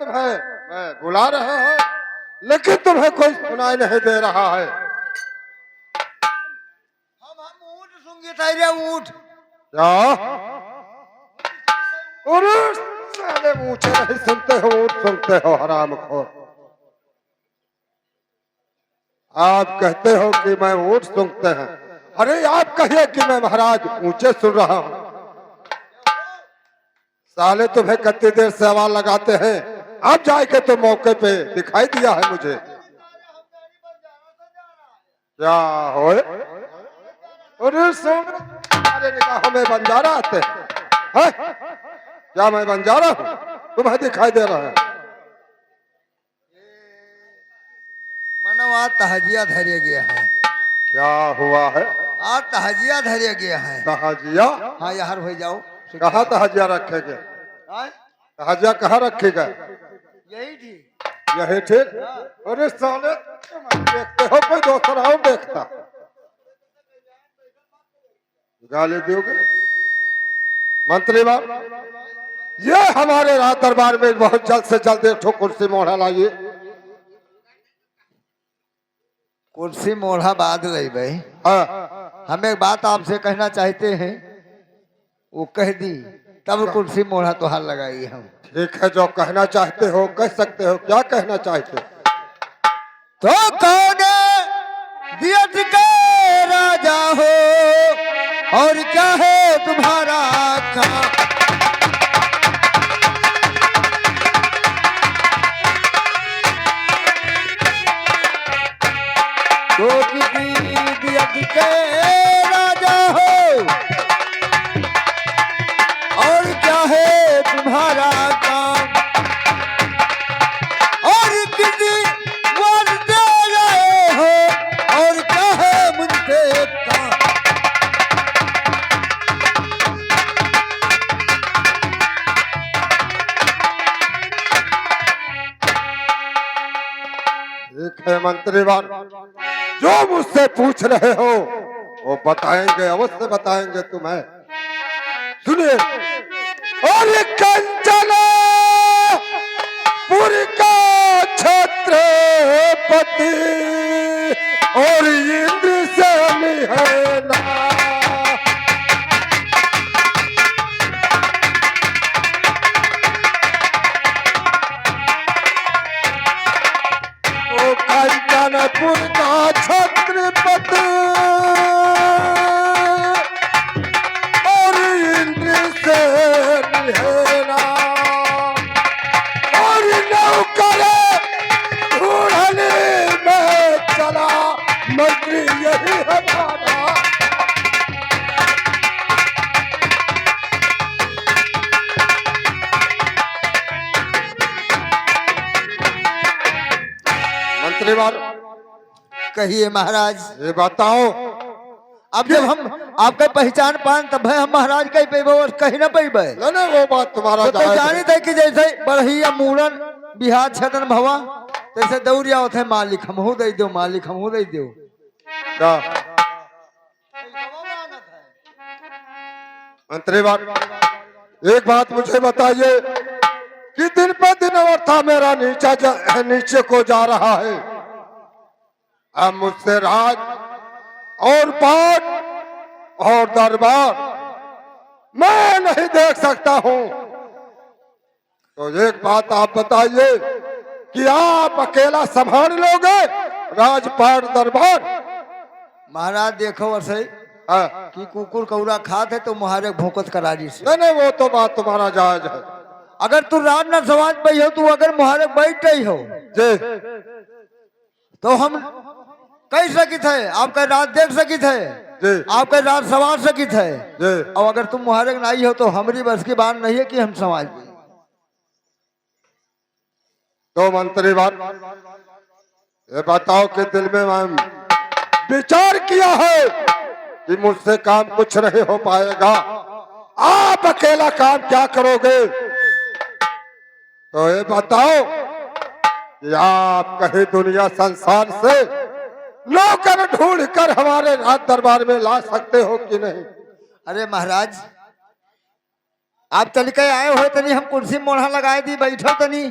तुम्हें मैं बुला रहा हूँ, लेकिन तुम्हें कोई सुनाई नहीं दे रहा है। हम ऊँट सूंघे थे रे ऊँट। क्या? अरे साले ऊँचे नहीं सुनते हो, ऊँट सुनते हो हरामखोर। आप कहते हो कि मैं ऊँट सुनते हैं। अरे आप कहिए कि मैं महाराज ऊँचे सुन रहा हूँ। साले तुम्हें कितनी देर से आवाज लगाते हैं, अब जाके तो मौके पे दिखाई दिया है मुझे। क्या हो? अरे सुन, तुम्हारे निगाहों में बंजारा आते हैं? क्या मैं बंजारा हूँ? तुम्हें दिखाई दे रहा है? मानो आज तहजिया धैर्य गया है। क्या हुआ है? आज तहजिया धैर्य गया है। तहजिया? हाँ यार हो जाओ। कहाँ तहजिया रखेगे? तहजिया कहाँ रखेगा? यही थी। यही ठीक। अरे साले तुम देखते हो, कोई दूसरा और देखता? गाली दोगे मंत्री बाब? ये हमारे राज दरबार में बहुत जल्द से जल्द एक ठो कुर्सी मोढ़ा लाइए। कुर्सी मोढ़ा बाद रही भाई। हाँ, हम एक बात आपसे कहना चाहते हैं, वो कह दी तब कुर्सी मोढ़ा तो हाल लगाई हम। ठीक है, जो कहना चाहते हो कह सकते हो। क्या कहना चाहते हो? तो कौन दियत के राजा हो और क्या है तुम्हारा काम? तो किसी दियत के राजा हो और क्या है तुम्हारा काम? और किसी वर दे रहे हो और क्या है मुझसे काम? ठीक है मंत्रीवान, जो मुझसे पूछ रहे हो वो बताएंगे, अवश्य बताएंगे तुम्हें। सुनिए, और कंचना पुर का छत्रपति और इंद्र से है ना। ओ कंचनपुर का छत्रपति और इंद्र से है ना। और नौकर ढूंढने में चला मंत्री यही हमारा। मंत्रीवान, कहिए महाराज। ये बताओ, अब जब हम आपका पहचान पान तब है हम महाराज कहीं पे कहीं ना पे ना वो बात तुम्हारा तो जायज जानी है। थे कि जैसे बढ़ी या मूड़न बिहार छदन भवा तैसे दौड़िया होते मालिक हमहू दे दो, मालिक हमहू दे दो। क्या मंत्रीवान, एक बात मुझे बताइए कि दिन पर दिन अवस्था मेरा नीचे को जा रहा है। अब मुझसे राज और पाठ और दरबार मैं नहीं देख सकता हूँ। तो एक बात आप बताइए कि आप अकेला संभाल लोगे राजपाट दरबार? महाराज देखो वैसे हाँ। कि कुकुर कौरा खात है तो मुहारे भोकत करारी से। नहीं, वो तो बात तुम्हारा जायज है। अगर तू रात न समाज पे हो तू अगर मुहारे बैठ रही हो जी, तो हम कह सकित है, आपका रात देख सकित है, जी, आपका रात संवार सकित है। जी। और अगर तुम मुहारे नहीं हो तो हमारी बस की बात नहीं है कि हम समाज में। तो मंत्रीवान, ये बताओ कि दिल में मैं विचार किया है कि मुझसे काम कुछ नहीं हो पाएगा। आप अकेला काम क्या करोगे? तो ये बताओ कि आप कहीं दुनिया संसार से नौकर ढूंढ कर हमारे राज दरबार में ला सकते हो कि नहीं? अरे महाराज आप तनिक आए हो तनी हम कुर्सी मोढ़ा लगाए दी बैठो तनी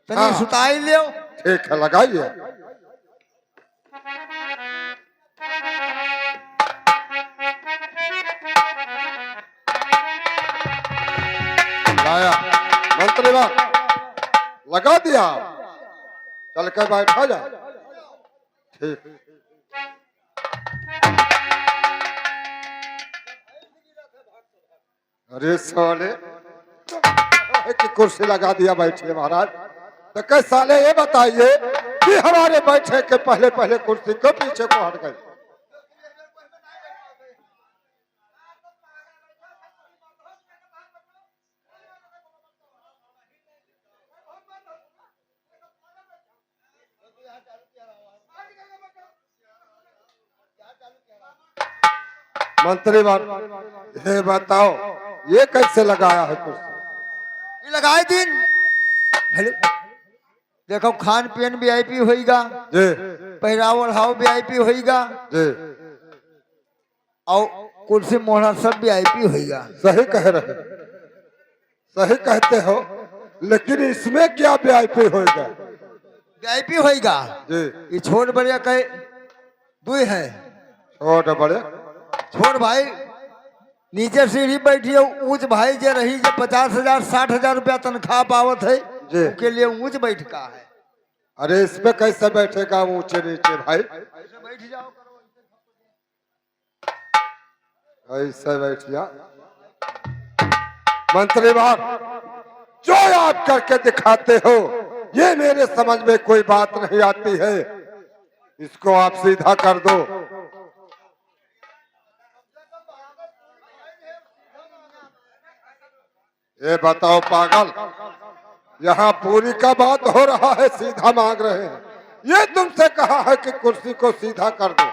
तनी हाँ। सुताई लियो। ठीक है, लगाइए। लाया मंत्री बा, लगा दिया। चल के बैठा जा। ठीक। अरे साले की कुर्सी लगा दिया, बैठिए महाराज। तो कई साले ये बताइए कि हमारे बैठे के पहले पहले कुर्सी को पीछे को हट गए। मंत्री बार ये बताओ, ये कैसे लगाया है कुर्सी? ये लगाए दिन। हेलो, देखो खान पीन वीआईपी होइगा, जी पहराव ओढ़ाव वीआईपी होइगा, जी, और कुर्सी मोहरा सब वीआईपी होइगा। सही कह रहे, सही कहते हो, लेकिन इसमें क्या वीआईपी होगा? वीआईपी होइगा। जी, ये छोट बड़िया कहे दुई है। छोटे बड़े छोट भाई नीचे सीढ़ी बैठी है, ऊंच भाई जे रही जे 50,000 60,000 रुपया तनख्वाह पावत है, जी। उसके लिए ऊंच बैठका है। अरे इस पे कैसे बैठेगा ऊंचे नीचे भाई? ऐसे बैठ जाओ। ऐसे बैठिया। मंत्री बार जो आप करके दिखाते हो, ये मेरे समझ में कोई बात नहीं आती है। इसको आप सीधा कर दो। ये बताओ पागल, यहाँ पूरी का बात हो रहा है, सीधा मांग रहे हैं। ये तुमसे कहा है कि कुर्सी को सीधा कर दो।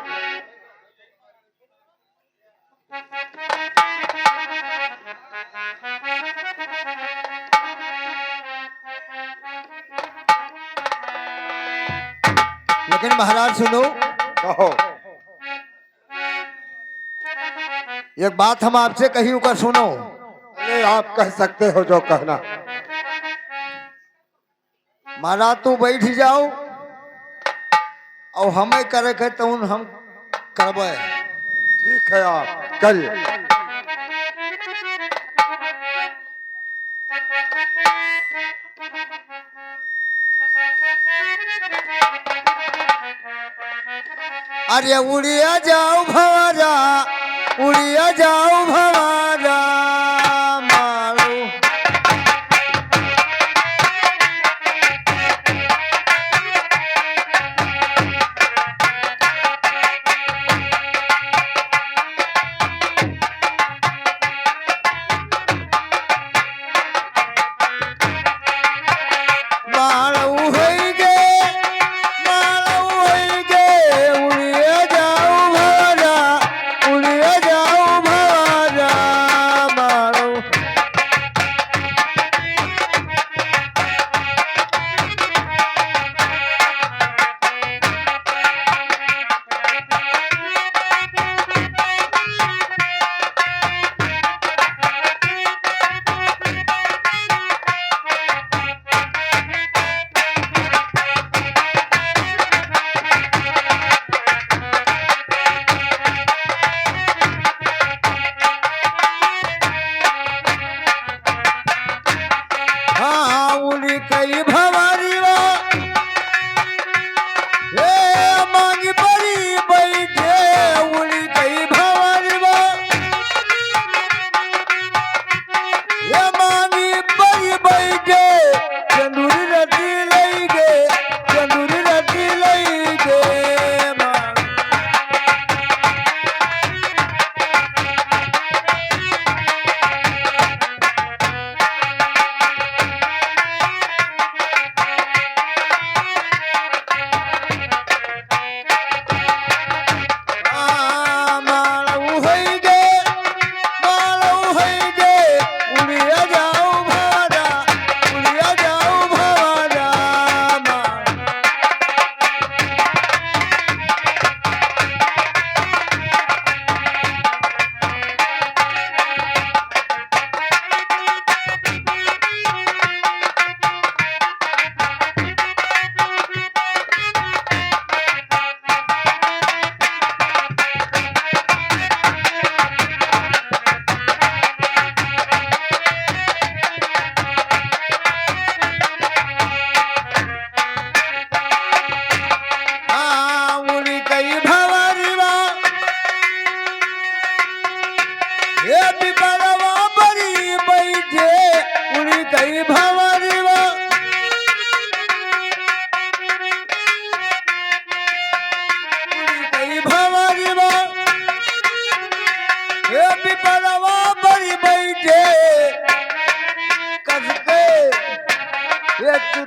लेकिन महाराज सुनो, कहो। एक बात हम आपसे कही होकर सुनो। अरे आप कह सकते हो जो कहना। महाराज तू बैठ जाओ और हमें करे के तो हम करबे। ठीक है, आप करिए। अरे उड़िया जाओ भवारा, उड़िया जाओ भवारा मारो।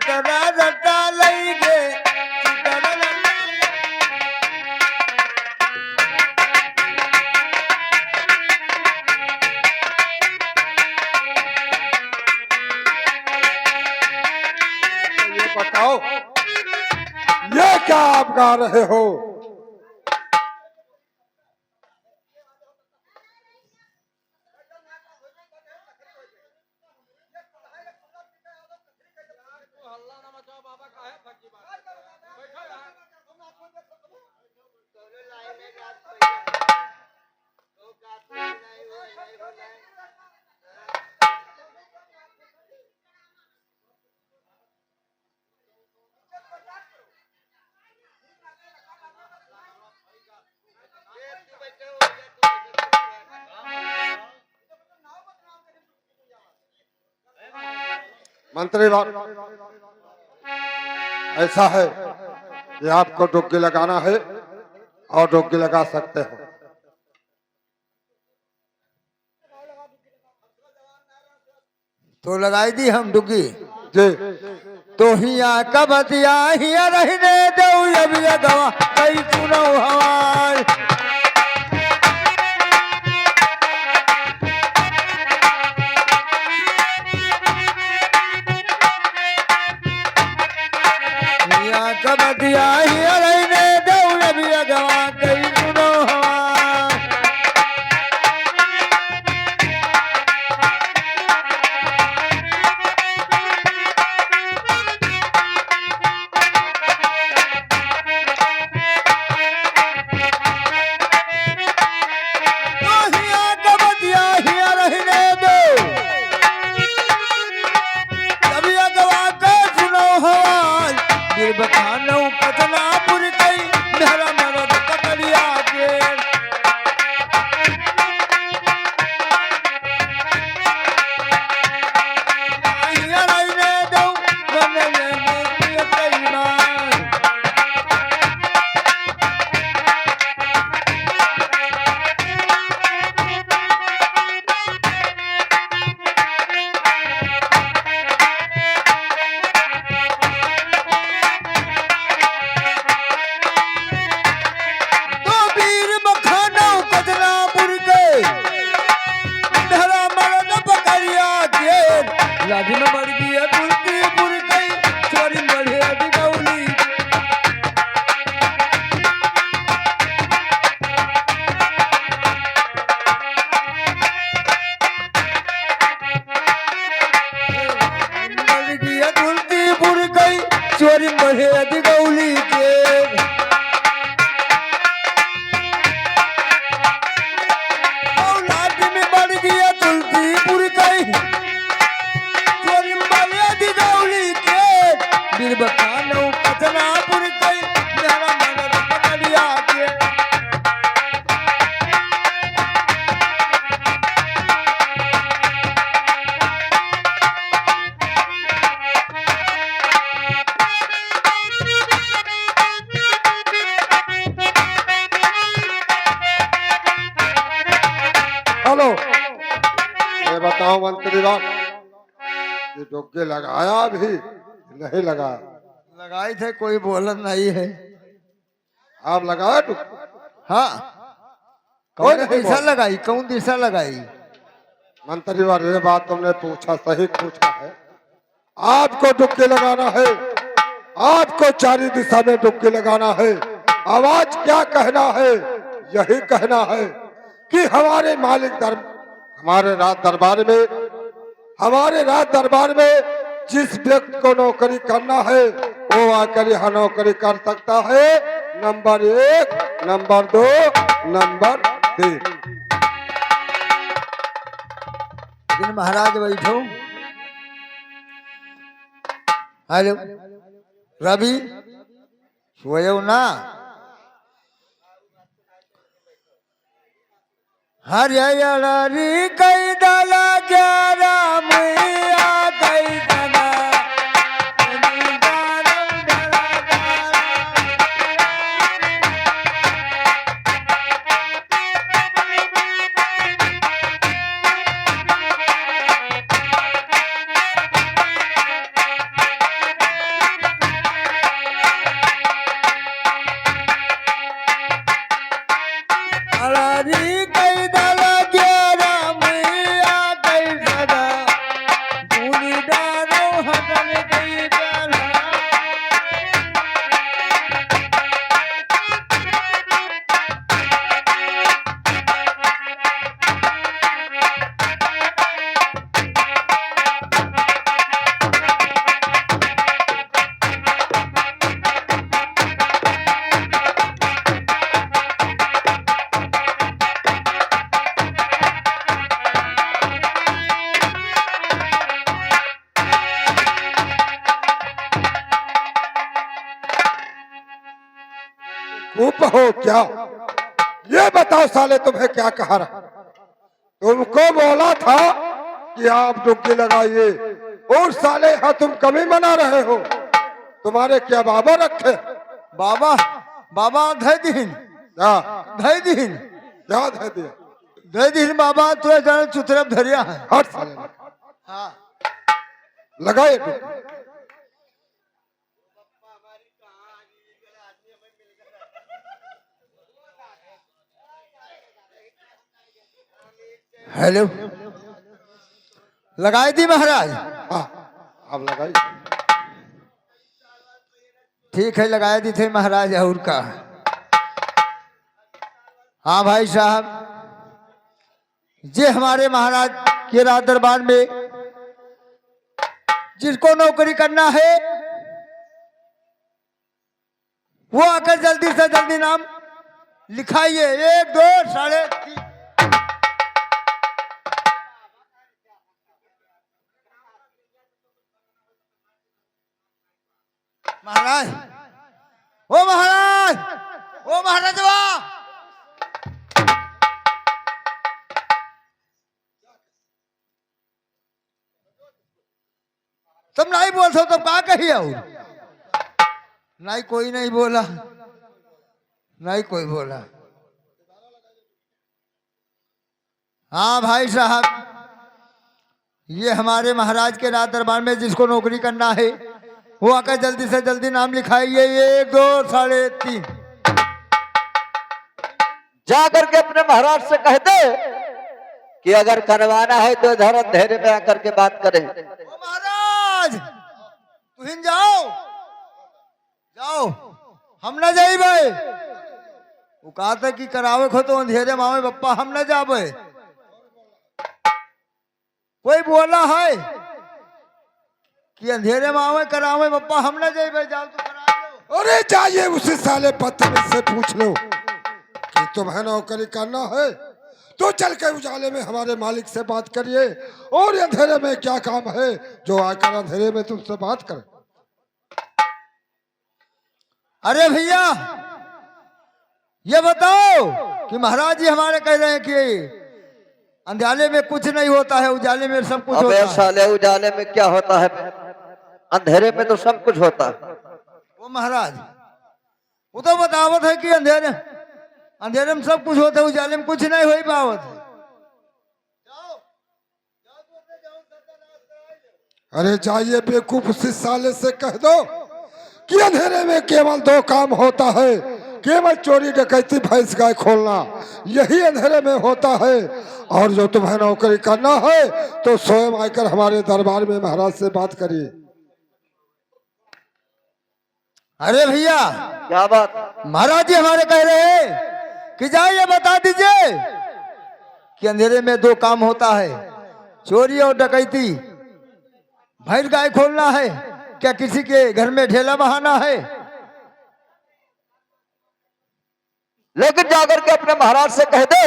चितरा रटा लईगे चितरा ये बताओ, ये क्या आप गा रहे हो? मंत्री बात ऐसा है कि आपको डुबकी लगाना है और डुबकी लगा सकते हो। तो लगाई दी हम डुगी जी तो हिया कबतिया हिया रहने दो अब ये गवा कई सुनो हवार हिया कबतिया हिया रहने दो अब ये गवा कई सुनो हवार बखानो कतना पुर गई मेरा मरद पकड़िया के हिया रहने दो बने में कई बार लाठी में मर गई है बुलती बुर गई चोरी बढ़े दिगौली मर गई है बुलती बुर गई चोरी बढ़े दिगौली के लाठी में मर गई है बुलती बुर गई बखानो कतना पुर गई मेरा मरद पकड़िया के हेलो, ये बताओ मंत्री बात, ये डुबकी लगाया भी नहीं लगाया? लगाई थे कोई बोलन नहीं है। आप लगाया डुबकी? हाँ कोई कौन नहीं दिशा बोला। लगाई कौन दिशा लगाई मंत्री बात, ये बात तुमने पूछा, सही पूछा है। आपको डुबकी लगाना है, आपको चारी दिशा में डुबकी लगाना है। आवाज क्या कहना है? यही कहना है कि हमारे मालिक हमारे राज दरबार में जिस व्यक्ति को नौकरी करना है वो आकर यहाँ नौकरी कर सकता है। Number 1, number 2, number 3। जिन महाराज बैठो। हेलो रवि सोयो ना हरियारी कई डाला ग्यारह मैया कई डाला बेवकूफ हो क्या? ये बताओ साले तुम्हें क्या कहा रहा? तुमको बोला था कि आप डुबकी लगाइए और साले यहाँ तुम कमी मना रहे हो। तुम्हारे क्या बाबा रखे? बाबा बाबा धय दिन क्या धय दिन याद है दिया? धय दिन बाबा तो जान चुतरफ धरिया है। हट साले हाँ लगाए डुबकी। हेलो लगाई दी महाराज। हाँ अब लगाई। ठीक है लगाए दी थे महाराज और का। हाँ भाई साहब ये हमारे महाराज के राज दरबार में जिसको नौकरी करना है वो आकर जल्दी से जल्दी नाम लिखाइए। 1 2 3.5। महाराज ओ महाराज ओ महाराज वाह तुम नहीं बोलते हो तो क्या कही और नहीं कोई नहीं बोला नहीं कोई बोला। हाँ भाई साहब ये हमारे महाराज के राज दरबार में जिसको नौकरी करना है वो आकर जल्दी से जल्दी नाम लिखाइए। 1 2 3.5। जाकर के अपने महाराज से कह दे कि अगर करवाना है तो इधर अंधेरे में आकर के बात करें। ओ महाराज तुम जाओ जाओ हम न जाई भाई। वो कहा था कि करावे खो तो अंधेरे मावे बप्पा हम न जाबे। कोई बोला है कि अंधेरे मावे करावे बप्पा हम न जाई भाई। जाओ तो करा दो। अरे जाइए उसी साले बदतमीज से पूछ लो कि तुम्हें नौकरी करना है तो चल के उजाले में हमारे मालिक से बात करिए और अंधेरे में क्या काम है जो आकर अंधेरे में तुमसे बात करे। अरे भैया ये बताओ कि महाराज जी हमारे कह रहे हैं कि अंधेरे में कुछ नहीं होता है उजाले में सब कुछ अबे होता है। साले उजाले में क्या होता है? अंधेरे में तो सब कुछ होता है। वो महाराज वो तो बतावत है कि अंधेरे अंधेरे में सब कुछ होता है उजाले में कुछ नहीं हो पावत है। अरे जाइए बेवकूफ उसी साले से कह दो कि अंधेरे में केवल 2 काम होता है, केवल चोरी डकैती भैंस गाय खोलना, यही अंधेरे में होता है। और जो तुम्हें नौकरी करना है तो स्वयं आकर हमारे दरबार में महाराज से बात करिए। अरे भैया क्या बात? महाराज जी हमारे कह रहे हैं कि जाइए बता दीजिए कि अंधेरे में 2 काम होता है, चोरी और डकैती। भैंस गाय खोलना है क्या किसी के घर में ढेला बहाना है? लेकिन जाकर के अपने महाराज से कह दे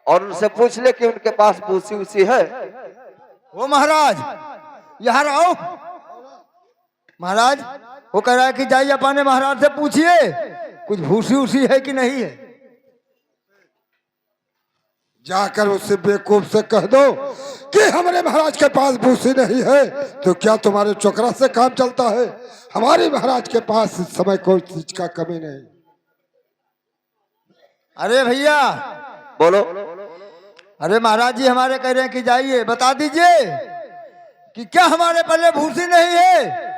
और उनसे पूछ ले कि उनके पास भूसी उसी है। वो महाराज यहाँ आओ। महाराज वो कह रहा है कि जाइए अपने महाराज से पूछिए कुछ भूसी उसी है कि नहीं है। जाकर उससे बेवकूफ से कह दो कि हमारे महाराज के पास भूसी नहीं है तो क्या तुम्हारे चोकरा से काम चलता है? हमारे महाराज के पास इस समय कोई चीज का कमी नहीं। अरे भैया बोलो। अरे महाराज जी हमारे कह रहे हैं कि जाइए बता दीजिए कि क्या हमारे पल्ले भूसी नहीं है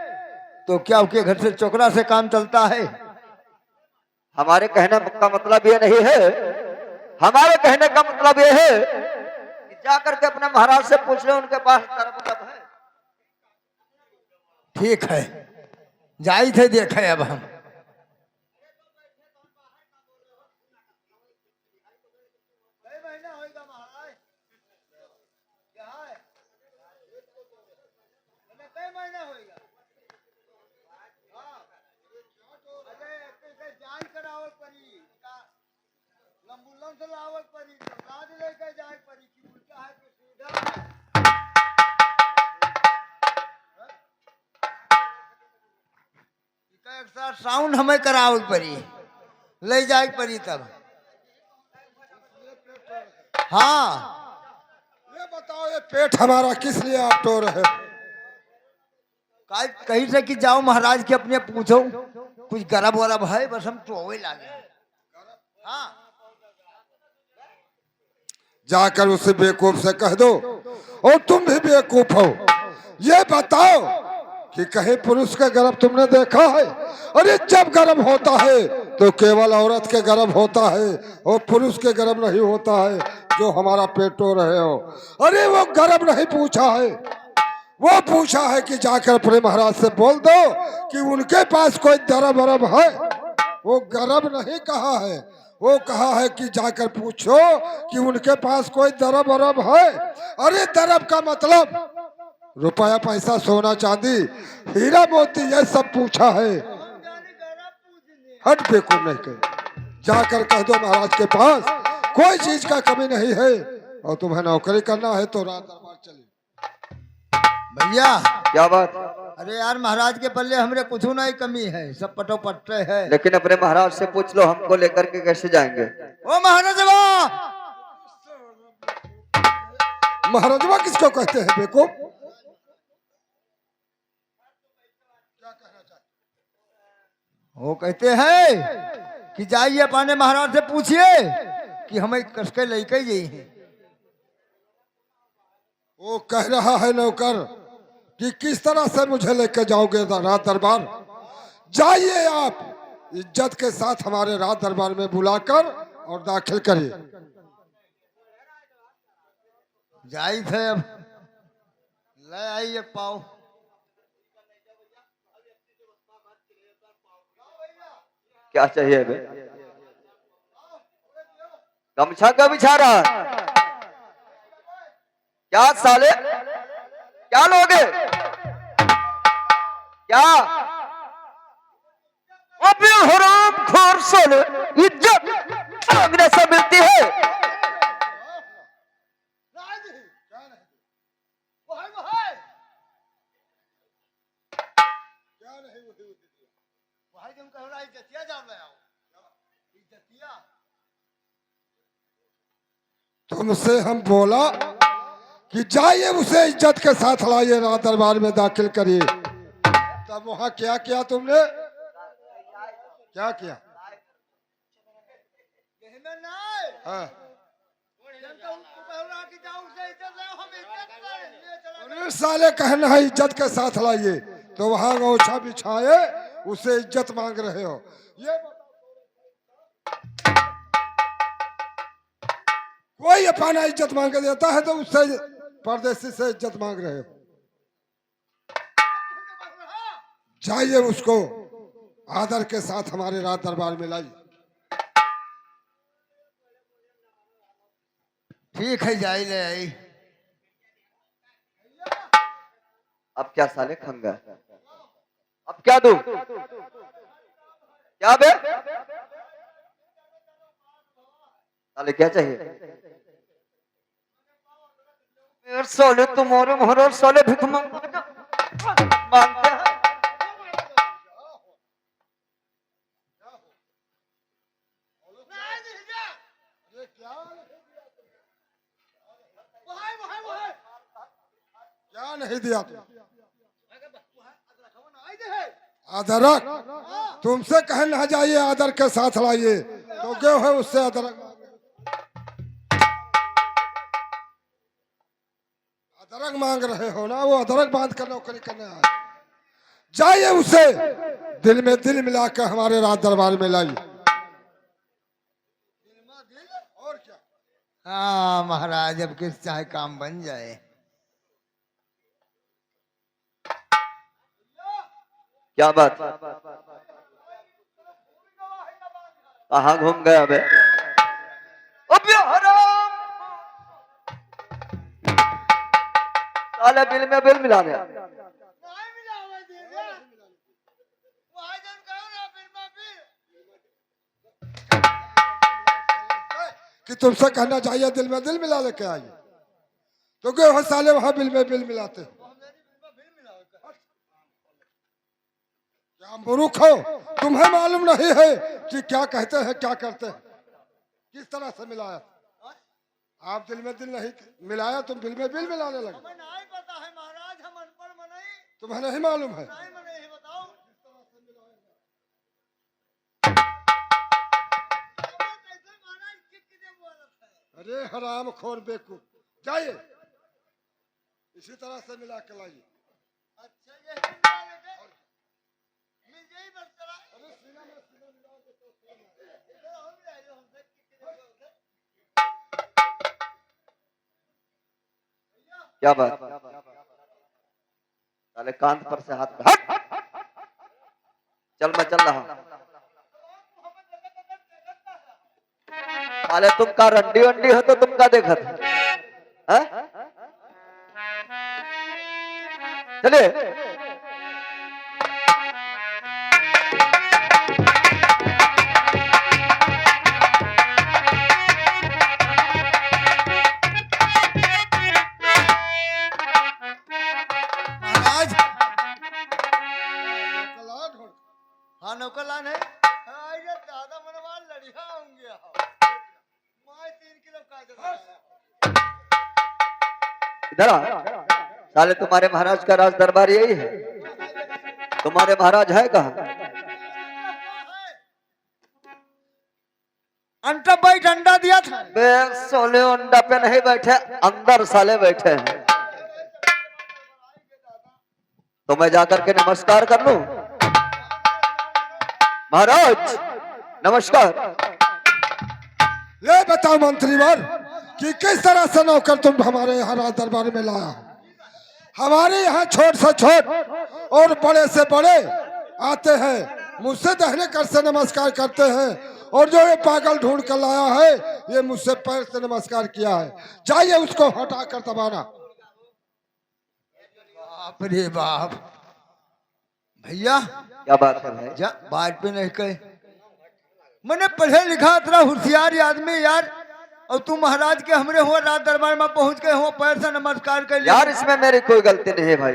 तो क्या उसके घर से चोकरा से काम चलता है? हमारे कहने का मतलब ये नहीं है, हमारे कहने का मतलब ये है कि जाकर के अपने महाराज से पूछ ले उनके पास तरफ है। ठीक है जाई थे देखे अब हम। अल्ट्रासाउंड हमें करावे पड़ी, ले जाए पड़ी तब। हाँ ये बताओ ये पेट हमारा किस लिए आप टो रहे हो? कहीं से कि जाओ महाराज के अपने पूछो कुछ गरब वरब है, बस हम टोवे लागे। हाँ जाकर उसे बेवकूफ से कह दो, और तुम भी बेवकूफ हो। ये बताओ कि कहीं पुरुष का गर्भ तुमने देखा है? अरे जब गर्भ होता है तो केवल औरत के गर्भ होता है और पुरुष के गर्भ नहीं होता है, जो हमारा पेट टो रहे हो। अरे वो गर्भ नहीं पूछा है, वो पूछा है कि जाकर अपने महाराज से बोल दो कि उनके पास कोई दरब वरब है। वो गर्भ नहीं कहा है, वो कहा है कि जाकर पूछो कि उनके पास कोई दरब वरब है। अरे दरब का मतलब रुपया पैसा सोना चांदी हीरा मोती ये सब पूछा है। हट बेवकूफ नहीं कहे, जाकर कह दो महाराज के पास कोई चीज का कमी नहीं है और तुम्हें नौकरी करना है तो रात दरबार चली। भैया क्या बात? अरे यार महाराज के पल्ले हमरे कुछ नहीं कमी है, सब पटो पट्टे है। लेकिन अपने महाराज से पूछ लो, हमको लेकर के कैसे जाएंगे? ओ महाराजवा, महाराजवा किसको कहते हैं बेवकूफ? वो कहते हैं कि जाइए अपने महाराज से पूछिए कि हमें कसके लेके जाइए हैं। वो कह रहा है नौकर कि किस तरह से मुझे लेकर जाओगे रात दरबार? जाइए आप इज्जत के साथ हमारे रात दरबार में बुलाकर और दाखिल करिए। जाई थे अब ले आइए पाओ। क्या चाहिए बे? गमछा का बिछा रहा है? क्या साले, क्या लोगे? क्या अबे हराम खोर साले, इज्जत मांगने से मिलती है? तुमसे हम बोला कि जाइए उसे इज्जत के साथ लाइए रात दरबार में दाखिल करिए, तब वहां क्या किया तुमने? क्या किया? हाँ। अरे साले कहना है इज्जत के साथ लाइए तो वहां गौछा बिछाए उसे इज्जत मांग रहे हो। ये कोई अपना इज्जत मांग के देता है तो उससे परदेसी से इज्जत मांग रहे हो। जाइए उसको आदर के साथ हमारे रात दरबार में लाइए। ठीक है जाई ले आई। अब क्या साले खंगा, अब क्या दूं? क्या बे साले, क्या चाहिए? मेरे साले तुम्हारे महाराज साले भिख मांगते हैं। क्या नहीं दिया अदरक? तुमसे कहना जाइए आदर के साथ लाइए तो क्यों है उससे अदरक? अदरक मांग रहे हो ना, वो अदरक बांध कर नौकरी करने आए। जाइए उसे दिल में दिल मिलाकर हमारे रात दरबार में लाइए। और क्या? हाँ महाराज अब किस चाहे काम बन जाए। क्या बात? कहाँ घूम गया बे? अबे हराम साले, बिल में बिल मिला दिया। कि तुमसे कहना चाहिए दिल में दिल मिला लेके आइए तो क्यों हो साले वहां बिल में बिल मिलाते हो? क्या मूर्ख हो? तुम्हें मालूम नहीं है कि क्या कहते हैं क्या करते हैं? किस तरह से मिलाया? आप दिल में दिल नहीं मिलाया, तुम दिल में दिल मिलाने लगे। हमें नहीं पता है महाराज, हम अनपढ़ मनई, तुम्हें नहीं मालूम है? नहीं मनई, बताओ। कैसे महाराज कितने बोलत है? अरे हराम खोर बेवकूफ, जाइए इसी तरह से मिला के लाइए। अच्छा ये मिल जाई बस चला। अरे सीना में सीना मिला के तो हम ले आए हमसे कितने बोलत है? क्या बात? साले कांध पर से हाथ हट। चल मैं चल रहा हूँ। साले तुम का रंडी वंडी हो तो तुम का देखत हैं? चलिए। महाराज कला ढोल। हाँ नौकरलान है। हाँ, ये दादा मनवाल लड़िया होंगे। मैं 3 किलो काजल लाया। इधर आ। साले तुम्हारे महाराज का राज दरबार यही है। तुम्हारे महाराज है कहाँ? अंटा बैठ अंडा दिया था। बे सोले अंडा पे नहीं बैठे, अंदर साले बैठे हैं। तो मैं जाकर के नमस्कार कर लूं? महाराज नमस्कार। ये बताओ मंत्रीवर कि किस तरह से नौकर तुम हमारे यहाँ राज दरबार में लाया हो? हमारे यहाँ छोट से छोट और बड़े से बड़े आते हैं, मुझसे दाहिने कर से नमस्कार करते हैं, और जो ये पागल ढूंढ कर लाया है ये मुझसे पैर से नमस्कार किया है। जाइए उसको हटा कर दबाना। बाप रे बाप। भैया क्या बात है भाई? जा बात पे नहीं कहे। मैंने पढ़े लिखा इतना होशियार आदमी यार, और तू महाराज के हमरे हुआ राज दरबार में पहुंच गए हो, पैर से नमस्कार कर लिया। यार इसमें मेरी कोई गलती नहीं है भाई।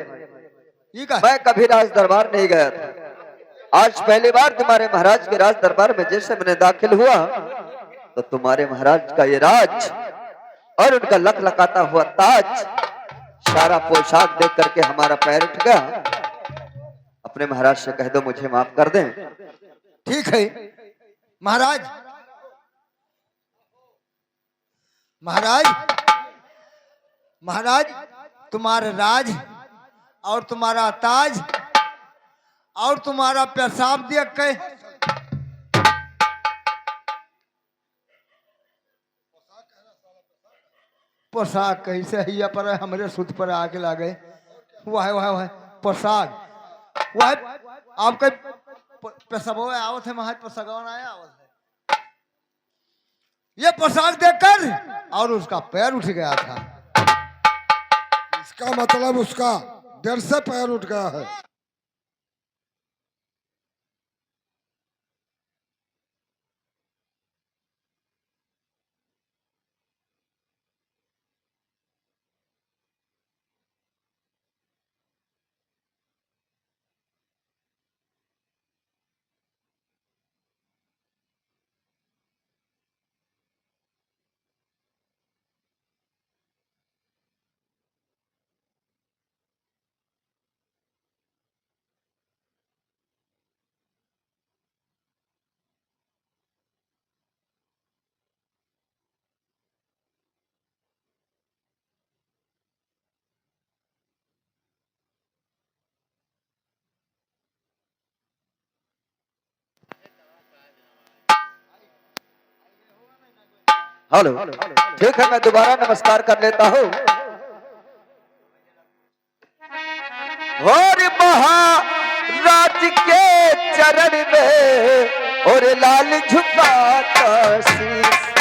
ये का मैं कभी राज दरबार नहीं गया था। आज पहली बार तुम्हारे महाराज के राज दरबार में जैसे मैंने दाखिल हुआ तो तुम्हारे महाराज का ये राज और उनका लखलखाता हुआ ताज, सारा पोशाक देख करके हमारा पैर उठ गया। अपने महाराज से कह दो मुझे माफ कर दें। ठीक है महाराज। महाराज महाराज तुम्हारा राज और तुम्हारा ताज और तुम्हारा पेशाब देख के पोशाक कैसे हिया पर हमरे सूत पर आके लागे। वाह वाह वाह पोशाक वाह आपके पेशाबो आवत है महाराज, पोशाकवन आया आवत है। ये पोशाक देखकर और उसका पैर उठ गया था। इसका मतलब उसका डर से पैर उठ गया है। हेलो, ठीक है मैं दोबारा नमस्कार कर लेता हूँ। और महाराज के चरण में और लाल झुकाता शीश,